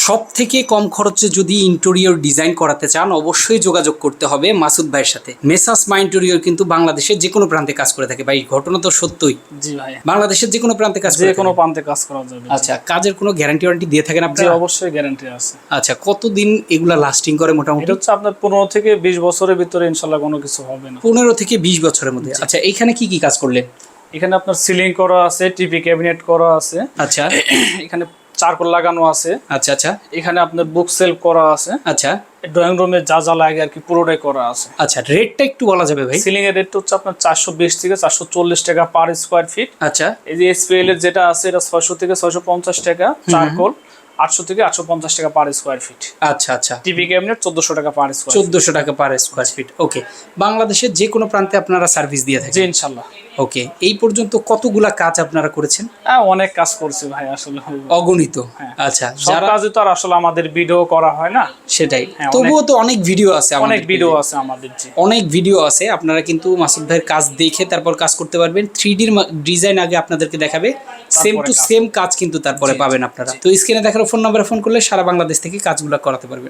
সবথেকে কম খরচে যদি ইন্টেরিয়র ডিজাইন করাতে চান অবশ্যই যোগাযোগ করতে হবে মাসুদ ভাইয়ের সাথে। মেসাস মা ইন্টেরিয়র কিন্তু বাংলাদেশের যে কোনো প্রান্তে কাজ করে থাকে ভাই, ঘটনা তো সত্যই। জি ভাই, বাংলাদেশের যে কোনো প্রান্তে কাজ যে করে কোনো থাকে। প্রান্তে কাজ করা যাবে। আচ্ছা, কাজের কোনো গ্যারান্টি ওয়ারেন্টি দিয়ে থাকেন আপনি? জি, অবশ্যই গ্যারান্টি আছে। আচ্ছা, কতদিন এগুলা লাস্টিং করে মোটামুটি? এটা হচ্ছে আপনার 15 থেকে 20 বছরের ভিতরে ইনশাল্লাহ কোনো কিছু হবে না। 15 থেকে 20 বছরের মধ্যে। আচ্ছা, এখানে কি কি কাজ করলেন? এখানে আপনার সিলিং করা আছে, টিভি ক্যাবিনেট করা আছে, আচ্ছা এখানে চারকোল লাগানো আছে, আচ্ছা আচ্ছা এখানে আপনার বুক সেলফ করা আছে, আচ্ছা ড্রয়িং রুমে যা যা লাগে আর কি পুরোটাই করা আছে। আচ্ছা, রেটটা একটু বলা যাবে ভাই? সিলিং এর রেট হচ্ছে আপনার 420 থেকে 440 টাকা পার স্কোয়ার ফিট। আচ্ছা এই যে এসপিএল এর যেটা আছে এটা 600 থেকে 650 টাকা, চারকোল 800 থেকে 850 টাকা পার স্কোয়ার ফিট। আচ্ছা আচ্ছা, টিভি ক্যাবিনেট 1400 টাকা পার স্কোয়ার। 1400 টাকা পার স্কোয়ার ফিট। ওকে, বাংলাদেশের যে কোনো প্রান্তে আপনারা সার্ভিস দিয়ে জি থাকেন? ইনশাল্লাহ। ওকে, এই পর্যন্ত কতগুলা কাজ আপনারা করেছেন? হ্যাঁ, অনেক কাজ করছি ভাই আসলে, অগণিত। হ্যাঁ। আচ্ছা, সব যারা কাজে তো আর আসলে আমাদের ভিডিও করা হয় না। সেটাই, হ্যাঁ, তবুও তো অনেক ভিডিও আছে, অনেক আমাদের ভিডিও page এ। আছে আমাদের। জি, অনেক ভিডিও আছে, আপনারা কিন্তু মাসুদ ভাইয়ের কাজ দেখে তারপর কাজ করতে পারবেন। 3D ডিজাইন আগে আপনাদেরকে দেখাবে, সেম টু কাজ। সেম কাজ কিন্তু তারপরে জি, পাবেন জি, আপনারা। জি। তো স্ক্রিনে দেখার ফোন নাম্বারে ফোন করলে সারা বাংলাদেশ থেকে কাজগুলো করাতে পারবেন।